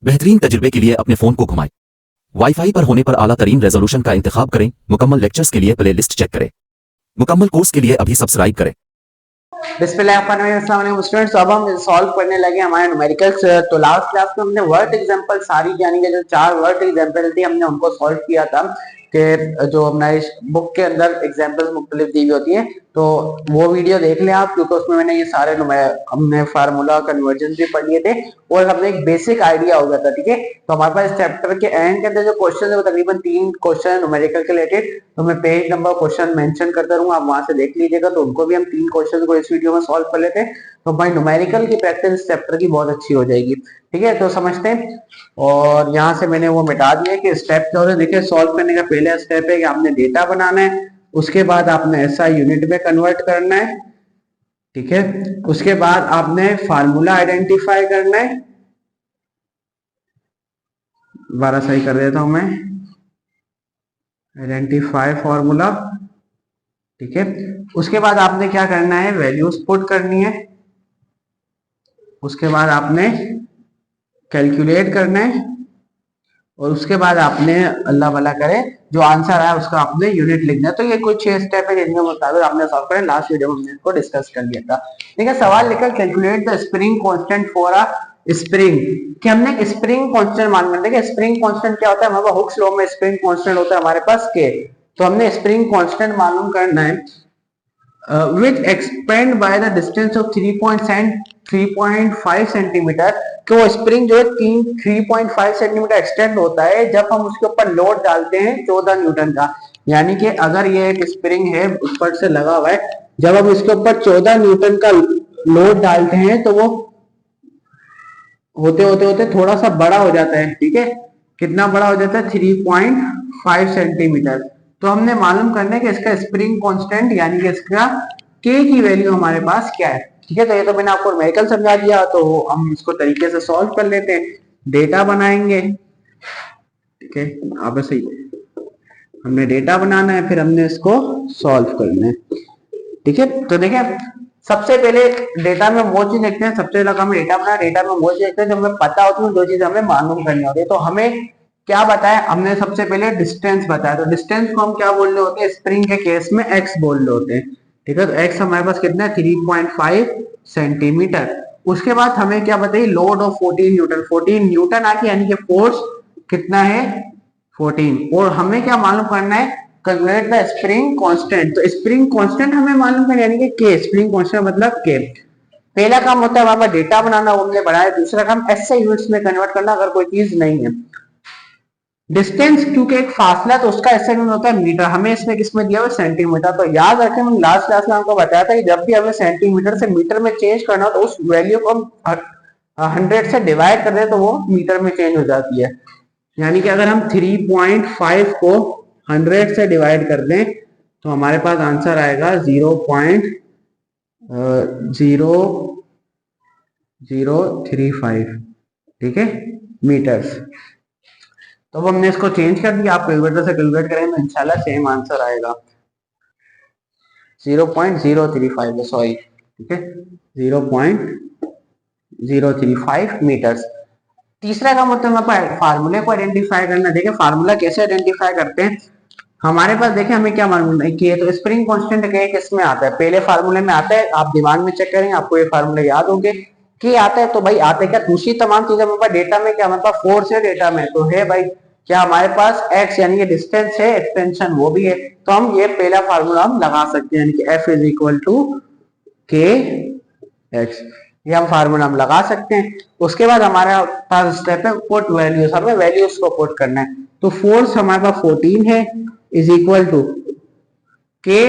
बेहतरीन तजुर्बे के लिए अपने फ़ोन को घुमाएं। वाईफाई पर होने पर आला तरीन रेजोल्यूशन का इंतखाब करें। मुकम्मल लेक्चर्स के लिए प्ले लिस्ट चेक करें। मुकम्मल कोर्स के लिए अभी सब्सक्राइब करें। स्टूडेंट्स, अब हम सॉल्व करने लगे हमारे न्यूमेरिकल्स। तो लास्ट क्लास में हमने वर्ड एग्जांपल सारी यानी कि जो 4 वर्ड एग्जांपल थी हमने उनको सॉल्व किया था कि जो हमारी बुक के अंदर एग्जांपल्स मुख्तलिफ दी हुई होती हैं, तो वो वीडियो देख लें आप, क्योंकि उसमें मैंने ये सारे हमने फार्मूला कन्वर्जन भी पढ़ लिए थे और हमने एक बेसिक आइडिया हो गया था। ठीक है, तो हमारे पास चैप्टर के एंड के अंदर जो क्वेश्चन है वो तकरीबन 3 क्वेश्चन है न्यूमेरिकल के रिलेटेड। तो मैं पेज नंबर क्वेश्चन मेंशन करता रहूंगा, आप वहां से देख लीजिएगा। तो उनको भी हम 3 क्वेश्चन को इस वीडियो में सॉल्व कर लेते हैं, तो भाई न्यूमेरिकल की प्रैक्टिस इस चैप्टर की बहुत अच्छी हो जाएगी। ठीक है, तो समझते हैं। और यहाँ से मैंने वो मिटा दिया कि स्टेप क्या होता है। देखिए, सॉल्व करने का पहला स्टेप है कि आपने डेटा बनाना है, उसके बाद आपने ऐसा यूनिट में कन्वर्ट करना है। ठीक है, उसके बाद आपने फार्मूला आइडेंटिफाई करना है। दोबारा सही कर देता हूं मैं, आइडेंटिफाई फार्मूला। ठीक है, उसके बाद आपने क्या करना है, वैल्यूज पुट करनी है। उसके बाद आपने कैलकुलेट करना है और उसके बाद आपने अल्लाह भला करे जो आंसर आया उसका आपने यूनिट लिखना है। तो ये कुछ 6 स्टेप है जिनके मुताबिक आपने सॉल्व करें। लास्ट वीडियो में हमने इसको डिस्कस कर लिया था। ठीक है, सवाल लिखा calculate the spring constant for a spring, कि हमने स्प्रिंग कांस्टेंट मान लेते हैं। स्प्रिंग कांस्टेंट क्या होता है, हमारे हुक्स लॉ में स्प्रिंग कांस्टेंट होता है हमारे पास के। तो हमने स्प्रिंग कांस्टेंट मालूम करना है which expand by the distance of 3.5 centimetre. कि वो स्प्रिंग जो है 3.5 सेंटीमीटर एक्सटेंड होता है जब हम उसके ऊपर लोड डालते हैं 14 न्यूटन का। यानी कि अगर ये एक स्प्रिंग है ऊपर से लगा हुआ है, जब हम इसके ऊपर 14 न्यूटन का लोड डालते हैं तो वो होते होते होते थोड़ा सा बड़ा हो जाता है। ठीक है, कितना बड़ा हो जाता है, 3.5 सेंटीमीटर। तो हमने मालूम करना है कि इसका स्प्रिंग कांस्टेंट यानी कि इसका के की वैल्यू हमारे पास क्या है। ठीक है, तो ये तो मैंने आपको न्यूमेरिकल समझा दिया, तो हम इसको तरीके से सॉल्व कर लेते हैं। डेटा बनाएंगे। ठीक है, आप सही, हमने डेटा बनाना है, फिर हमने इसको सॉल्व करना है। ठीक है, तो देखिए सबसे पहले डेटा में वो चीज देखते हैं। सबसे पहले हम डेटा बना, डेटा में वो चीज देखते हैं जो हमें पता होती है, जो चीज हमें मालूम करनी होती है। तो हमें क्या बताया, हमने सबसे पहले डिस्टेंस बताया। तो डिस्टेंस को हम क्या बोल रहे होते हैं, स्प्रिंग के केस में एक्स बोल रहे होते हैं। ठीक है, तो एक्स हमारे पास कितना है, 3.5 सेंटीमीटर। उसके बाद हमें क्या बताइए, लोड ऑफ 14 न्यूटन। 14 न्यूटन आके यानी कि फोर्स कितना है, 14। और हमें क्या मालूम करना है, कैलकुलेट द स्प्रिंग कांस्टेंट। तो स्प्रिंग कांस्टेंट हमें मालूम करना यानी कि के, स्प्रिंग कांस्टेंट मतलब के। पहला काम होता है हमारा डेटा बनाना, वो हमने बढ़ाया। दूसरा काम एसआई यूनिट्स में कन्वर्ट करना अगर कोई चीज नहीं है। डिस्टेंस क्योंकि एक फासला, तो उसका एसआई यूनिट होता है मीटर। हमें इसमें किसमें दिया हुआ, सेंटीमीटर। तो याद रखें, हम लास्ट क्लास में आपको बताया था कि जब भी हमें सेंटीमीटर से मीटर में चेंज करना हो तो उस वैल्यू को हम 100 से डिवाइड कर दें तो वो मीटर में चेंज हो जाती है। यानी कि अगर हम 3.5 को 100 से डिवाइड कर दें तो हमारे पास आंसर आएगा 0.0035। ठीक है, मीटर्स। तो अब हमने इसको चेंज कर दिया, आप कैलकुलेटर से कैलकुलेट करें तो इंशाल्लाह सेम आंसर आएगा, 0.035, सॉरी। ठीक है, 0.035 मीटर्स। तीसरा काम होता है फार्मूले को आइडेंटिफाई करना। देखिए फार्मूला कैसे आइडेंटिफाई करते हैं, हमारे पास देखिए हमें क्या मालूम है कि तो स्प्रिंग कांस्टेंट के किसमें आता है, पहले फार्मूले में आता है। आप दिमाग में चेक करेंगे, आपको ये फार्मूले याद होंगे कि आता है। तो भाई आते क्या, दूसरी तमाम चीजें हमारे पास डेटा में क्या, हमारे पास फोर्स है डेटा में, तो है भाई क्या हमारे पास एक्स यानी कि डिस्टेंस है, एक्सटेंशन वो भी है। तो हम ये पहला फार्मूला हम लगा सकते हैं, यानी कि एफ इज इक्वल टू के एक्स, ये हम फार्मूला हम लगा सकते हैं। उसके बाद हमारे पास स्टेप है पुट वैल्यूज, हमें वैल्यूज को पुट करना है। तो फोर्स हमारे पास 14 है इज इक्वल टू के,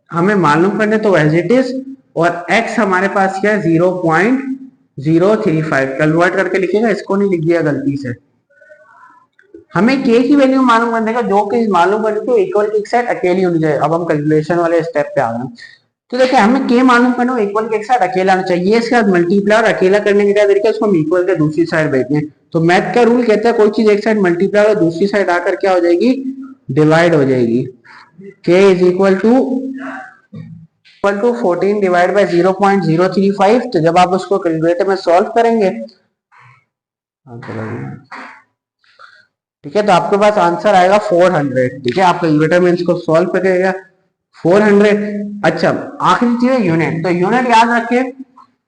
हमें मालूम करने तो एज इट इज, और एक्स हमारे पास क्या है 0.035। कन्वर्ट करके लिखिएगा, इसको नहीं लिख दिया गलती से। हमें के की वैल्यू मालूम करने का, जो कि मालूम करने को इक्वल की एक साइड अकेली होनी चाहिए। अब हम कैलकुलेशन वाले स्टेप पे आ गए। तो देखिए हमें के मालूम करना, इक्वल के एक साइड अकेला होना चाहिए। इसके बाद मल्टीप्लाई और अकेला करने के क्या तरीका, उसको हम इक्वल के दूसरी साइड बैठे हैं। तो मैथ का रूल कहता है कोई चीज एक साइड मल्टीप्लाई और दूसरी साइड आकर क्या हो जाएगी, डिवाइड हो जाएगी। k is equal to 14 divide by 0.035। तो जब आप उसको कैलकुलेटर में सॉल्व करेंगे हाँ, चलो ठीक है, तो आपके पास आंसर आएगा 400। ठीक है, आप कैलकुलेटर में इसको सॉल्व करिएगा 400। अच्छा, आखिरी चीज है यूनिट। तो यूनिट याद रखिए,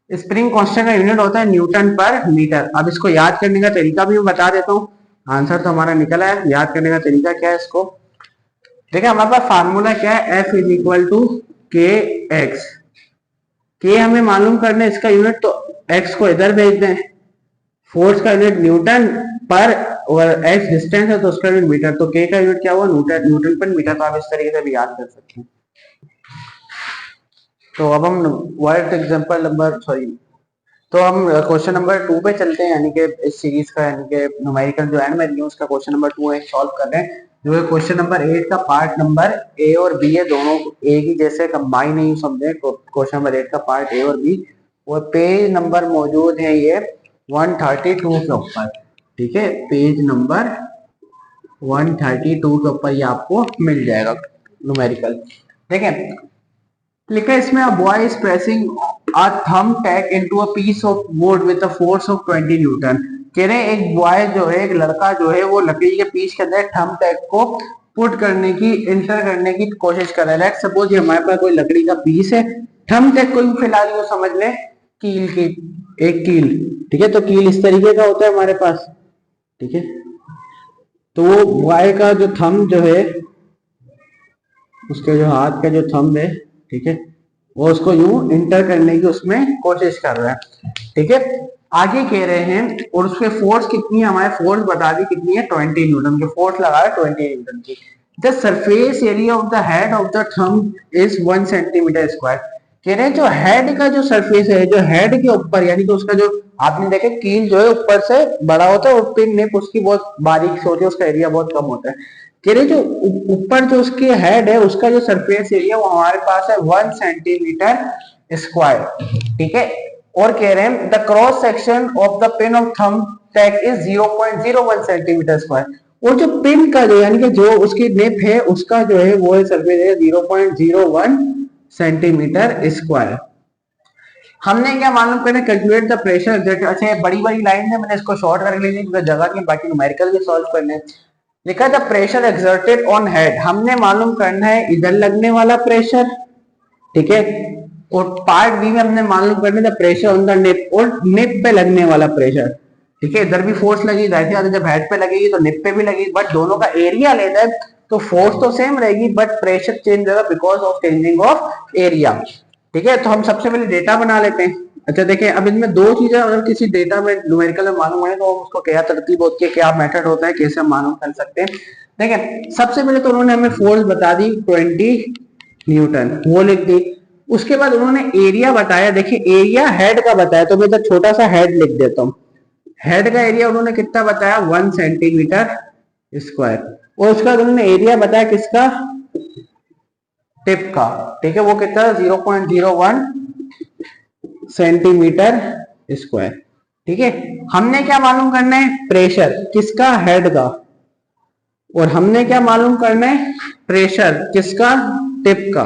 स्प्रिंग कांस्टेंट का यूनिट होता है न्यूटन पर मीटर। अब इसको याद करने का तरीका भी मैं बता देता हूँ। आंसर तो हमारा निकला है, याद करने का तरीका क्या है इसको देखिए। हमारे पास फार्मूला क्या है, F इज इक्वल टू के एक्स। के हमें मालूम करना है इसका यूनिट, तो एक्स को इधर भेज दें। फोर्स का यूनिट न्यूटन पर और एक्स डिस्टेंस है तो उसका यूनिट मीटर, तो के का यूनिट क्या हुआ, न्यूटन, न्यूटन पर मीटर। तो आप इस तरीके से भी याद कर सकते हैं। तो अब हम वर्ड एग्जांपल नंबर तो हम क्वेश्चन नंबर 2 पे चलते हैं, यानी कि इस सीरीज का, यानी कि न्यूमेरिकल जो एंड में न्यूज का क्वेश्चन नंबर 2 है सॉल्व कर रहे हैं। जो है क्वेश्चन नंबर 8 का पार्ट नंबर ए और बी है, दोनों एक ही जैसे कंबाइन नहीं समझे। क्वेश्चन नंबर 8 का पार्ट ए और बी, और पेज नंबर मौजूद है ये 132 के ऊपर। ठीक है, पेज नंबर 132 के ऊपर ये आपको मिल जाएगा न्यूमेरिकल। देखें लिखा है इसमें, a boy is pressing a thumbtack into a piece of wood with a force of 20 Newton. कह रहे एक बॉय जो है, एक लड़का जो है, वो लकड़ी के पीस के अंदर थंब टैग को पुट करने की, इंटर करने की कोशिश कर रहा है। लेट्स सपोज ये हमारे पास कोई लकड़ी का पीस है, थंब टैग को फिलहाल ये समझ ले कील की, एक कील। ठीक है, तो कील इस तरीके का होता है हमारे पास। ठीक है, तो वो बॉय का जो थंब जो है, उसके जो हाथ का जो थंब है, ठीक है, वो उसको यूं इंटर करने की उसमें कोशिश कर रहा है। ठीक है, आगे कह रहे हैं, और उसके फोर्स कितनी है, हमारे फोर्स बता दी कितनी है, 20 न्यूटन की फोर्स लगा है, 20 न्यूटन की। The surface area of the head of the thumb is 1 centimetre square. कह रहे हैं जो हेड का जो सरफेस है, जो हेड के ऊपर, यानी कि उसका जो आपने देखे कील जो है ऊपर से बड़ा होता है और पिन नेप उसकी बहुत बारीक से होती है, उसका एरिया बहुत कम होता है। कह रहे जो ऊपर जो उसकी हेड है, उसका जो सरफेस एरिया वो हमारे पास है 1 सेंटीमीटर स्क्वायर। ठीक है, और कह रहे हैं the cross section of the pin of thumb tag is 0.01 centimetre square. और जो पिन का जो, यानी कि जो उसकी निप है, उसका जो है वो है सरफेस एरिया 0.01 सेंटीमीटर स्क्वायर। हमने क्या मालूम करना, कैलकुलेट द प्रेशर। अच्छा, बड़ी बड़ी लाइन है, मैंने इसको शॉर्ट कर ली क्योंकि जगह नहीं, बाकी न्यूमेरिकल भी सॉल्व करने। लिखा था प्रेशर एक्सर्टेड ऑन हेड, हमने मालूम करना है इधर लगने वाला प्रेशर। ठीक है, और पार्ट बी में हमने मालूम करना है प्रेशर ऑन द निप, और निप पे लगने वाला प्रेशर। ठीक है, इधर भी फोर्स लगी, जाहिर जब हेड पे लगेगी तो निप पे भी लगेगी, बट दोनों का एरिया लेना है तो फोर्स तो सेम रहेगी, बट प्रेशर चेंज होगा because of changing of area. ठीक है, तो हम सबसे पहले डेटा बना लेते हैं। अच्छा देखिए, अब इनमें दो चीजें अगर किसी डेटा में न्यूमेरिकल में मालूम है तो उसको क्या तरतीब होती है, क्या मेथड होता है, कैसे हम मालूम कर सकते हैं। देखिए सबसे पहले तो उन्होंने हमें फोर्स बता दी 20 न्यूटन, वो लिख दी। उसके बाद उन्होंने एरिया बताया। देखिए एरिया हेड का बताया, तो मैं इधर छोटा सा हेड लिख देता हूँ। हेड का एरिया उन्होंने कितना बताया, 1 सेंटीमीटर स्क्वायर। और उसके बाद उन्होंने एरिया बताया किसका, टिप का। ठीक है, वो कितना, 0.01 सेंटीमीटर स्क्वायर। ठीक है, हमने क्या मालूम करना है, प्रेशर किसका, हेड का। और हमने क्या मालूम करना है, प्रेशर किसका, टिप का।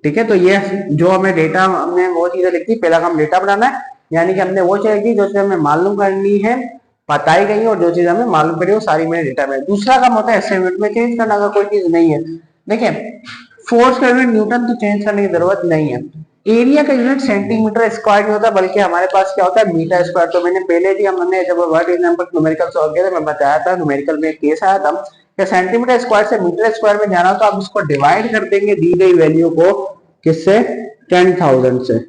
ठीक है, तो ये जो हमें डेटा, हमने वो चीजें लिखी, पहला काम डेटा बनाना है, यानी कि हमने वो चीजें जो चीज हमें मालूम करनी है बताई गई, और जो चीज हमें मालूम करी वो सारी मैंने डेटा में। दूसरा काम होता है एस्टिमेट में चेंज करना, अगर कोई चीज नहीं है। देखिए फोर्स का यूनिट न्यूटन, तो चेंज करने की जरूरत नहीं है। एरिया का यूनिट सेंटीमीटर स्क्वायर नहीं होता, बल्कि हमारे पास क्या होता है, मीटर स्क्वायर। तो मैंने पहले भी, हमने जब वर्ड एग्जांपल न्यूमेरिकल सॉल्व किया था, मैं बताया था, न्यूमेरिकल में एक केस आया था कि सेंटीमीटर स्क्वायर से मीटर स्क्वायर में जाना, तो आप उसको डिवाइड कर देंगे दी गई वैल्यू को, किससे, 10,000 से।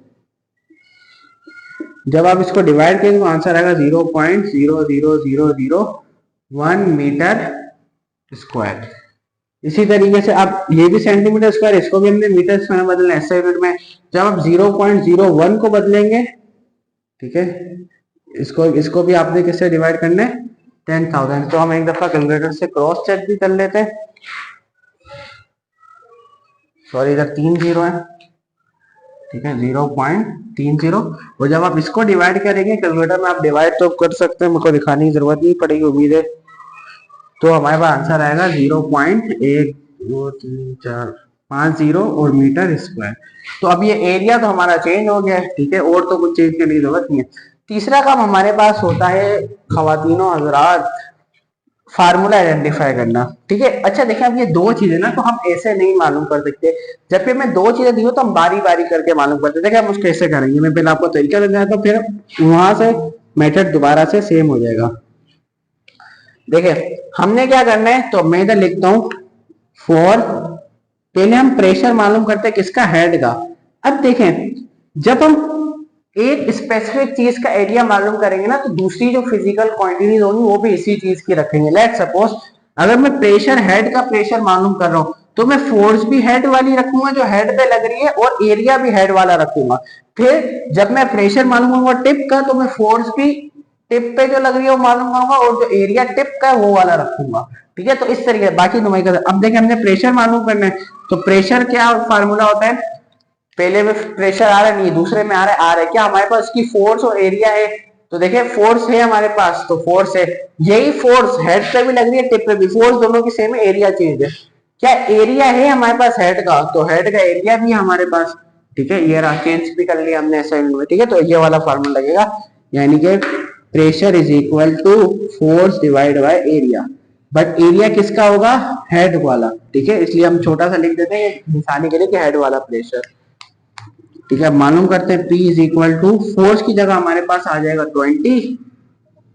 जब आप इसको डिवाइड करेंगे तो आंसर आएगा 0.00001 मीटर स्क्वायर। इसी तरीके से आप ये भी सेंटीमीटर स्क्वायर, इसको भी हमने मीटर स्क्वायर में बदलना है SI यूनिट में। जब आप 0.01 को बदलेंगे, ठीक है, इसको भी आपने किससे डिवाइड करना है, 10,000। तो हम एक दफा कैलकुलेटर से क्रॉस चेक भी कर लेते हैं। सॉरी, इधर 3 0 है। ठीक है, 0.30। और जब आप इसको डिवाइड करेंगे कैलकुलेटर में, आप डिवाइड तो कर सकते हैं, मुझको दिखाने की जरूरत नहीं पड़ेगी उम्मीद है। तो हमारे पास आंसर आएगा 0.123450 और मीटर स्क्वायर। तो अब ये एरिया तो हमारा चेंज हो गया है। ठीक है, और तो कुछ चेंज करने की जरूरत नहीं है। तीसरा काम हमारे पास होता है खवातीनो हजरात, फार्मूला आइडेंटिफाई करना। ठीक है, अच्छा देखिए अब ये दो चीजें ना तो हम ऐसे नहीं मालूम कर सकते, जब भी मैं दो चीजें दी हो तो हम बारी बारी करके मालूम करते। देखिए हम उसको कैसे करेंगे, मैं पहले आपको तरीका बताया तो फिर वहां से मेथड दोबारा से सेम हो जाएगा। देखिए हमने क्या करना है, तो मैं इधर लिखता हूं फॉर, पहले हम प्रेशर मालूम करते हैं किसका, हेड का। अब देखें जब हम एक स्पेसिफिक चीज का एरिया मालूम करेंगे ना तो दूसरी जो फिजिकल क्वांटिटीज होंगी वो भी इसी चीज की रखेंगे। लेट सपोज अगर मैं प्रेशर हेड का प्रेशर मालूम कर रहा हूं तो मैं फोर्स भी हेड वाली रखूंगा जो हेड पे लग रही है, और एरिया भी हेड वाला रखूंगा। फिर जब मैं प्रेशर मालूम करूंगा टिप का तो मैं फोर्स भी टिप पे जो लग रही है वो मालूम करूंगा, और जो एरिया टिप का है वो वाला रखूंगा। ठीक है, तो इस तरीके बाकी नुमाइश। अब देखें हमने प्रेशर मालूम करना है, तो प्रेशर क्या फार्मूला होता है, पहले में प्रेशर आ रहा है, नहीं दूसरे में आ रहा है, क्या हमारे पास इसकी फोर्स और एरिया है। तो देखिए फोर्स है हमारे पास, तो फोर्स है, यही फोर्स हेड पे भी लग रही है टिप पे भी, फोर्स दोनों की सेम है, एरिया चेंज है। क्या एरिया है हमारे पास हेड का, तो हेड का एरिया भी है हमारे पास। ठीक है, ये रहा, चेंज भी कर लिया हमने असाइनमेंट में। ठीक है, तो ये वाला फार्मूला लगेगा, यानी कि pressure is equal to force divide by area, but area किसका होगा, हेड वाला। ठीक है, इसलिए हम छोटा सा लिख देते हैं निशानी के लिए कि हेड वाला प्रेशर। ठीक है, मालूम करते हैं P is equal to, force की जगह हमारे पास आ जाएगा 20,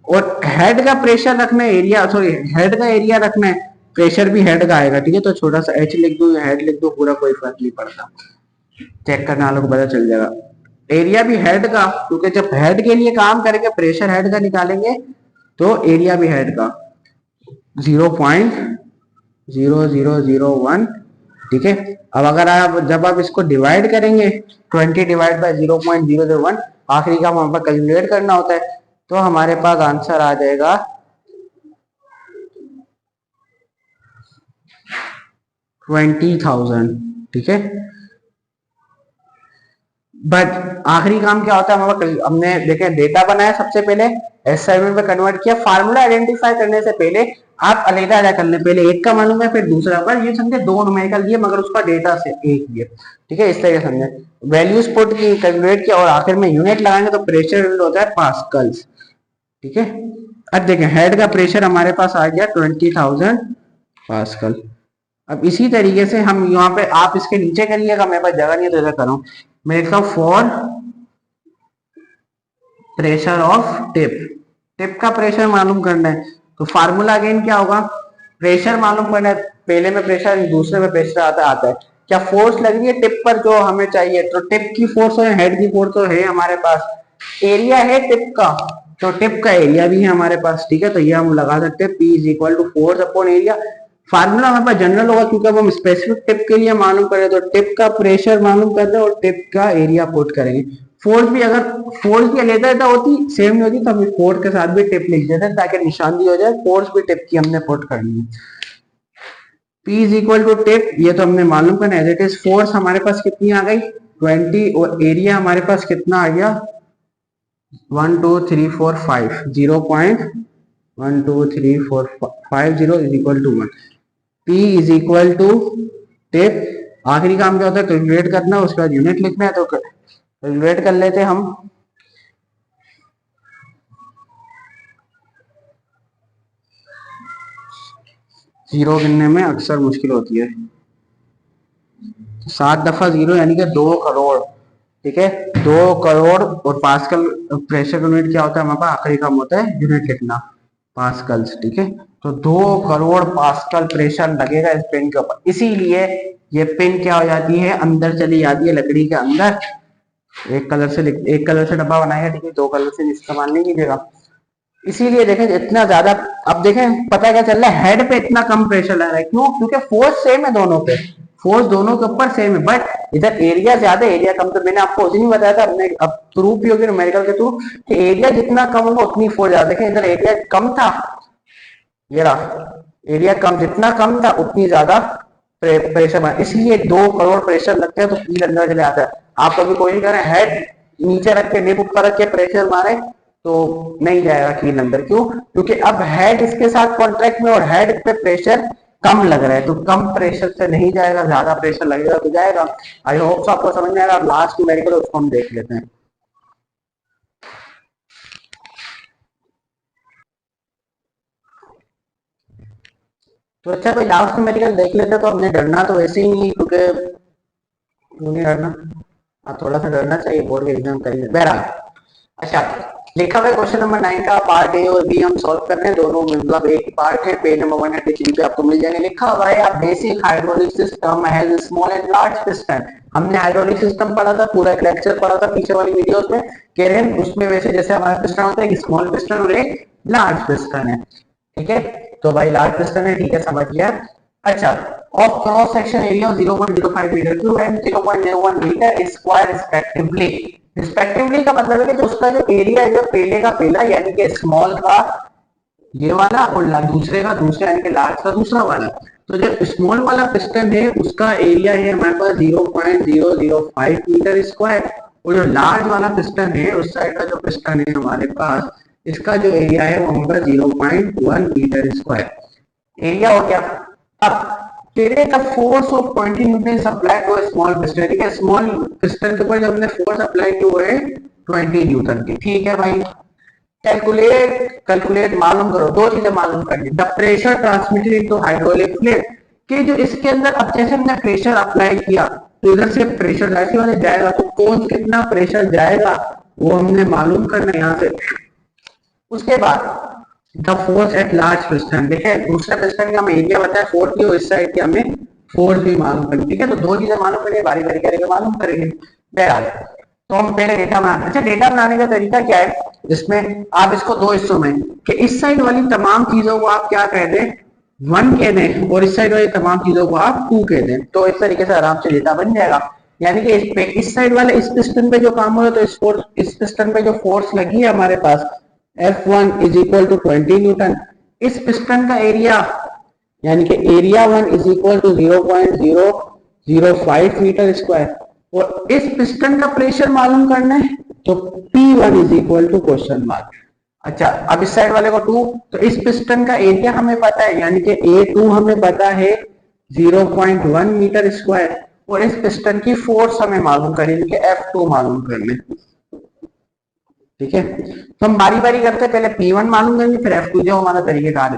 और हेड का प्रेशर रखना है, एरिया सॉरी हेड का एरिया रखना है, प्रेशर भी हेड का आएगा। ठीक है, तो छोटा सा H लिख दो या हेड लिख दो, पूरा कोई फर्क नहीं पड़ता, चेक करने वालों को पता चल जाएगा। एरिया भी हेड का, क्योंकि जब हेड के लिए काम करेंगे प्रेशर हेड का निकालेंगे तो एरिया भी हेड का 0.0001। ठीक है, अब अगर आप जब आप इसको डिवाइड करेंगे 20 डिवाइड बाय 0.001, आखिरी काम हमें कैलकुलेट करना होता है, तो हमारे पास आंसर आ जाएगा 20,000। ठीक है, बट आखिरी काम क्या होता है हमारा, हमने देखे डेटा बनाया सबसे पहले, असाइनमेंट में कन्वर्ट किया, फार्मूला आइडेंटिफाई करने से पहले आप अलग अलग कर ले, पहले एक का मालूम है फिर दूसरा, पर ये समझे दो न्यूमेरिकल दिए मगर उसका डेटा से एक ही है। ठीक है, इस तरह से समझे, वैल्यूज पुट की, कैलकुलेट किया, और आखिर में यूनिट लगाएंगे तो प्रेशर यूनिट होता है पास्कल्स। ठीक है, अब देखें हेड का प्रेशर हमारे पास आ गया 20,000 पास्कल। अब इसी तरीके से हम यहाँ पे, आप इसके नीचे करिएगा, मेरे पास जगह नहीं है तो ऐसा करूं, मैं लिखता हूं for pressure of tip, tip का प्रेशर मालूम करना है, तो फार्मूला अगेन क्या होगा, प्रेशर मालूम करना है, पहले में प्रेशर दूसरे में प्रेशर आता है। क्या फोर्स लग रही है टिप पर जो हमें चाहिए, तो टिप की फोर्स है, हेड की फोर्स तो है हमारे पास, एरिया है टिप का, तो टिप का एरिया भी है हमारे पास। ठीक है, तो ये हम लगा सकते हैं P is equal to force upon area. Formula हमारे पास जनरल होगा क्योंकि अब हम स्पेसिफिक टिप के लिए मालूम करें, तो टिप का प्रेशर मालूम कर रहे हैं और टिप का एरिया पुट करेंगे। फोर्स भी, अगर फोर्स की अलग होती सेम नहीं होती तो हम फोर्स के साथ भी टिप लिख देते हैं ताकि निशानी हो जाए, फोर्स भी टिप की हमने पुट करनी है। P is equal to tip, ये तो हमने मालूम करना है, एज इट इज फोर्स हमारे पास कितनी आ गई 20, और एरिया हमारे पास कितना आ गया 1 2 3 4 5, 0.12345 is equal to 1। P is equal to tip, आखिरी काम क्या होता है कैलकुलेट करना, उसके बाद यूनिट लिखना है, तो कैलकुलेट कर लेते हैं हम। जीरो गिनने में अक्सर मुश्किल होती है, 7 दफा जीरो यानी कि 2 करोड़। ठीक है, 2 करोड़, और पास्कल प्रेशर यूनिट क्या होता है हमारे पास, आखिरी काम होता है यूनिट लिखना, पास्कल्स। ठीक है, तो 2 करोड़ पास्कल प्रेशर लगेगा इस पेन के ऊपर, इसीलिए ये पेन क्या हो जाती है, अंदर चली जाती है लकड़ी के अंदर। एक कलर से डब्बा बनाएगा, ठीक है, 2 कलर से इस्तेमाल नहीं कीजिएगा। इसीलिए देखें इतना ज्यादा, अब देखें पता क्या चल रहा है, हेड पे इतना कम प्रेशर लग रहा है, क्यों, क्योंकि फोर्स सेम है दोनों पे, फोर्स दोनों के ऊपर सेम है, बट इधर एरिया ज्यादा, एरिया कम। तो मैंने आपको उस दिन बताया था, हमने अब प्रूफ भी होगी न्यूमेरिकल के थ्रू कि एरिया जितना कम होगा उतनी फोर्स ज्यादा। देखें इधर एरिया कम था, ये रहा एरिया कम, जितना कम था उतनी ज्यादा प्रेशर बना, इसलिए 2 करोड़ प्रेशर लगते हैं तो फील अंदर चले आता है। आप कभी कोशिश करें हेड नीचे रख के निप ऊपर रख के प्रेशर मारे तो नहीं जाएगा कील अंदर, क्यों, क्योंकि अब हेड इसके साथ कॉन्ट्रैक्ट में, और हेड पे प्रेशर कम लग रहा है, तो कम प्रेशर से नहीं जाएगा, ज्यादा प्रेशर लगेगा तो जाएगा। आई होप आपको समझ में आएगा। लास्ट न्यूमेरिकल उसको हम देख लेते हैं। तो अच्छा भाई लास्ट न्यूमेरिकल देख लेते तो हमने डरना तो वैसे ही नहीं, क्योंकि क्यों नहीं डरना, हाँ थोड़ा सा डरना चाहिए, बोर्ड के एग्जाम करेंगे बहरहाल। अच्छा, लिखा हुआ क्वेश्चन नंबर 9 का पार्ट ए और बी हम सॉल्व कर रहे हैं, दोनों मतलब एक ही पार्ट है, पेज नंबर 1 एंड 3 पे आपको मिल जाएंगे। लिखा हुआ है आप basic hydraulic system has small and large piston. हमने हाइड्रोलिक सिस्टम पढ़ा था, पूरा एक लेक्चर पढ़ा था पीछे वाली वीडियोस में, कह रहे हैं उसमें वैसे जैसे हमारा पिस्टन होता है कि स्मॉल पिस्टन और एक लार्ज पिस्टन है, ठीक है। तो भाई लार्ज पिस्टन है, ठीक है, समझ गया। अच्छा, of cross section area 0.05 metre cube and 0.01 metre square respectively. Respectively का मतलब है कि जो उसका जो एरिया है, जो पहले का पहला यानी कि स्मॉल का ये वाला और दूसरे का दूसरा यानी कि लार्ज का दूसरा वाला। तो जो स्मॉल वाला पिस्टन है उसका एरिया है हमारे पास 0.005 मीटर स्क्वायर, और जो लार्ज वाला पिस्टन है उस साइड का जो पिस्टन है हमारे पास, इसका जो एरिया है वो होगा 0.1 मीटर स्क्वायर। एरिया हो गया। अब तेरे का force of 20 newton supply to small piston, ठीक है, स्मॉल पिस्टन के ऊपर जब हमने फोर्स अप्लाई किया हुआ है 20 न्यूटन की, ठीक है भाई। कैलकुलेट मालूम करो, दो चीजें मालूम करनी, the pressure transmitted into hydraulic fluid, कि जो इसके अंदर अब जैसे हमने प्रेशर अप्लाई किया तो इधर से प्रेशर ऐसे वाले जाएगा, तो कौन कितना प्रेशर जाएगा वो हमने मालूम करना है यहाँ से। उसके बाद the force at large piston, देखिए दूसरा पिस्टन का हमें एरिया बताया फोर्स की, और इस साइड की हमें फोर्स भी मालूम करनी, ठीक है। तो दो चीजें मालूम करेंगे, बारी बारी करके मालूम करेंगे बहरहाल। तो हम पहले डेटा बनाते हैं। अच्छा, डेटा बनाने का तरीका क्या है, जिसमें आप इसको दो हिस्सों में कि इस साइड वाली तमाम चीजों को आप क्या कह दें, 1 कह दें, और इस साइड वाली तमाम चीजों को आप 2 कह दें, तो इस तरीके से आराम से डेटा बन जाएगा। यानी कि इस साइड वाले इस पिस्टन पे जो काम हो रहा है, तो इस पिस्टन पे जो फोर्स लगी है हमारे पास F1 is equal to 20 newton. इस पिस्टन का एरिया यानी कि area 1 is equal to 0.005 metre square, और इस पिस्टन का प्रेशर मालूम करना है, तो P1 is equal to question mark. अच्छा, अब इस साइड वाले को 2, तो इस पिस्टन का एरिया हमें पता है यानी कि A2 हमें पता है 0.1 मीटर स्क्वायर, और इस पिस्टन की फोर्स हमें मालूम करनी है, F2 मालूम करने, ठीक है। तो हम बारी बारी करते हैं, पहले P1 मालूम करेंगे फिर F2, जो हमारा तरीकेकार है।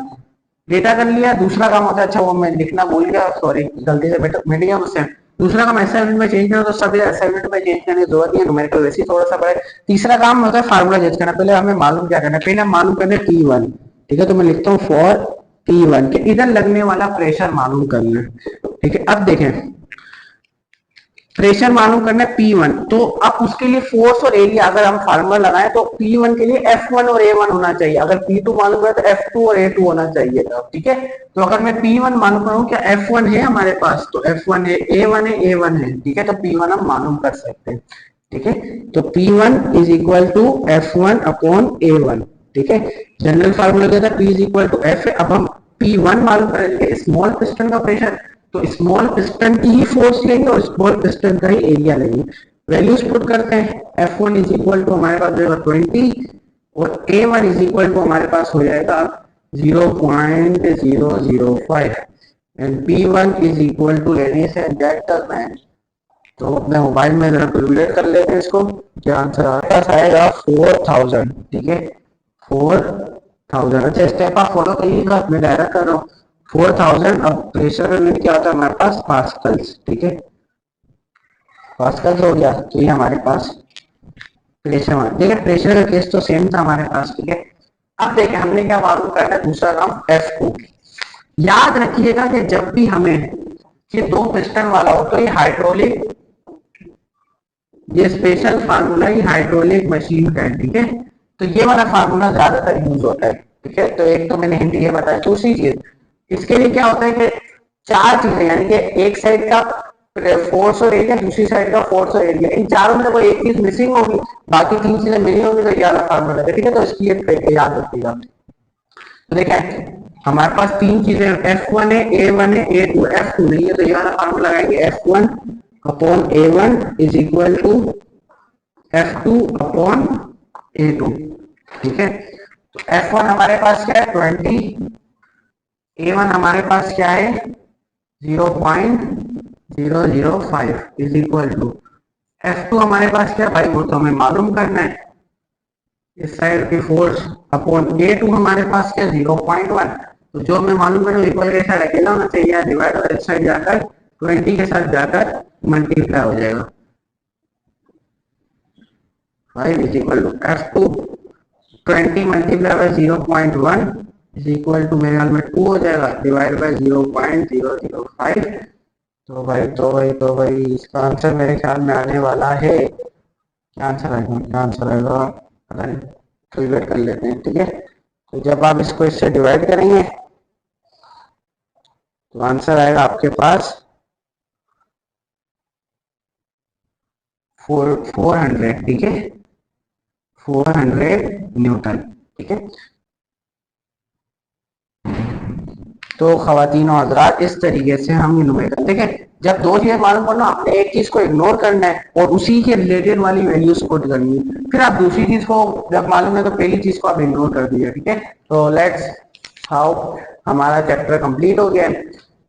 डेटा कर लिया, दूसरा काम होता है, अच्छा वो मैं लिखना भूल गया, सॉरी गलती से मिट गया मुझसे। दूसरा काम असाइनमेंट में चेंज करना, तो सभी असाइनमेंट में चेंज करने की जरूरत नहीं है, न्यूमेरिकल वैसे ही थोड़ा सा बड़ा है। तीसरा काम होता है फार्मूला चेंज करना। पहले हमें मालूम क्या करना है, पहले हम मालूम करना है P1, ठीक है। तो मैं लिखता हूँ फॉर P1 के इधर लगने वाला प्रेशर मालूम करना है, ठीक है। अब देखें प्रेशर मालूम करना है P1, तो अब उसके लिए फोर्स और एरिया अगर हम फार्मूला लगाएं तो P1 के लिए F1 और A1 होना चाहिए, अगर P2 मालूम करें तो F2 और A2 होना चाहिए था, ठीक है। तो अगर मैं P1 मालूम करूं, क्या F1 है हमारे पास, तो F1 है, A1 है, A1 है, ठीक है। तो P1 हम मालूम कर सकते हैं, ठीक है। तो P1 is equal to F1 upon A1, ठीक है। जनरल फार्मूला क्या था, P is equal to F है। अब हम P1 मालूम करेंगे, स्मॉल पिस्टन का प्रेशर, तो स्मॉल पिस्टन की ही फोर्स लेंगे और स्मॉल पिस्टन का ही एरिया लेंगे। वैल्यूज पुट करते हैं, F1 इज इक्वल टू हमारे पास जाएगा 20, और A1 इज इक्वल टू हमारे पास हो जाएगा 0.005, and P1 is equal to लेने से एग्जैक्ट करना है, तो अपने मोबाइल में जरा कैलकुलेट कर लेते हैं इसको, क्या आंसर आएगा 4000, ठीक है, 4000। अच्छा, स्टेप आप फॉलो करिएगा, मैं डायरेक्ट कर रहा हूँ 4000। अब प्रेशर का यूनिट क्या होता है हमारे पास, पास्कल्स, ठीक है, पास्कल्स हो गया। तो ये हमारे पास प्रेशर, ठीक है, प्रेशर का केस तो सेम था हमारे पास, ठीक है। अब देखिए हमने क्या मालूम करना है, दूसरा काम F2। याद रखिएगा कि जब भी हमें ये दो पिस्टन वाला हो तो ये हाइड्रोलिक, ये स्पेशल फार्मूला ही हाइड्रोलिक मशीन का है, ठीक है। तो ये वाला फार्मूला ज्यादातर यूज होता है, ठीक है। तो एक तो मैंने हिंट ये बताया। दूसरी चीज इसके लिए क्या होता है कि चार चीजें, यानी कि एक साइड का फोर्स और एरिया, दूसरी साइड का फोर्स और एरिया, इन चारों में कोई एक चीज मिसिंग होगी, बाकी तीन चीजें मिली होंगी, तो ये वाला फार्मूला है, ठीक है। तो इसकी याद रखिएगा। तो देखिए हमारे पास तीन चीजें F1 है, A1 है, A2, F2 नहीं है, तो ये वाला फार्मूला लगाएंगे F1 upon A1 is equal to F2 upon A2, ठीक है। तो F1 हमारे पास क्या है 20, A1 हमारे पास क्या है 0.005 इज इक्वल टू F2 हमारे पास क्या भाई, वो तो हमें मालूम करना है, इस साइड की फोर्स अपॉन A2 हमारे पास क्या 0.1, तो जो मैं मालूम करूँ इक्वल के साथ अकेला होना चाहिए, डिवाइड और इस साइड जाकर 20 के साथ जाकर मल्टीप्लाई हो जाएगा। 5 is equal to F2 20 multiply by 0.1 is equal to मेरे ख्याल में 2 हो जाएगा, डिवाइड बाय 0.005। तो भाई इसका आंसर मेरे ख्याल में आने वाला है, क्या आंसर आएगा, क्या आंसर आएगा पता नहीं, कैलकुलेट कर लेते हैं, ठीक है। तो जब आप इसको इससे डिवाइड करेंगे तो आंसर आएगा आपके पास 400, ठीक है, 400 न्यूटन, ठीक है। तो खवातीन और हज़रात इस तरीके से हम न्यूमेरिकल देखें, जब दो चीजें मालूम करना, आपने एक चीज को इग्नोर करना है और उसी के रिलेटेड वाली वैल्यूज पुट करनी है, फिर आप दूसरी चीज को जब मालूम है तो पहली चीज को आप इग्नोर कर दीजिए, ठीक है। तो लेट्स हाउ हमारा चैप्टर कंप्लीट हो गया,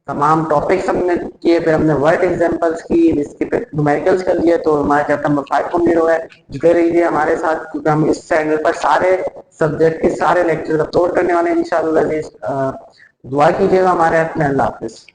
तमाम टॉपिक्स हमने किए, फिर हमने वर्ड एग्जांपल्स की, इसके पे न्यूमेरिकल्स कर लिए, तो हमारा चैप्टर नंबर 5 कंप्लीट हो गया। जुड़े रहिए हमारे साथ क्योंकि हम इस चैनल पर सारे सब्जेक्ट के सारे लेक्चर अपलोड करने वाले हैं इंशाअल्लाह। दुआ कीजिएगा हमारे हाथ में। अल्लाह हाफिज।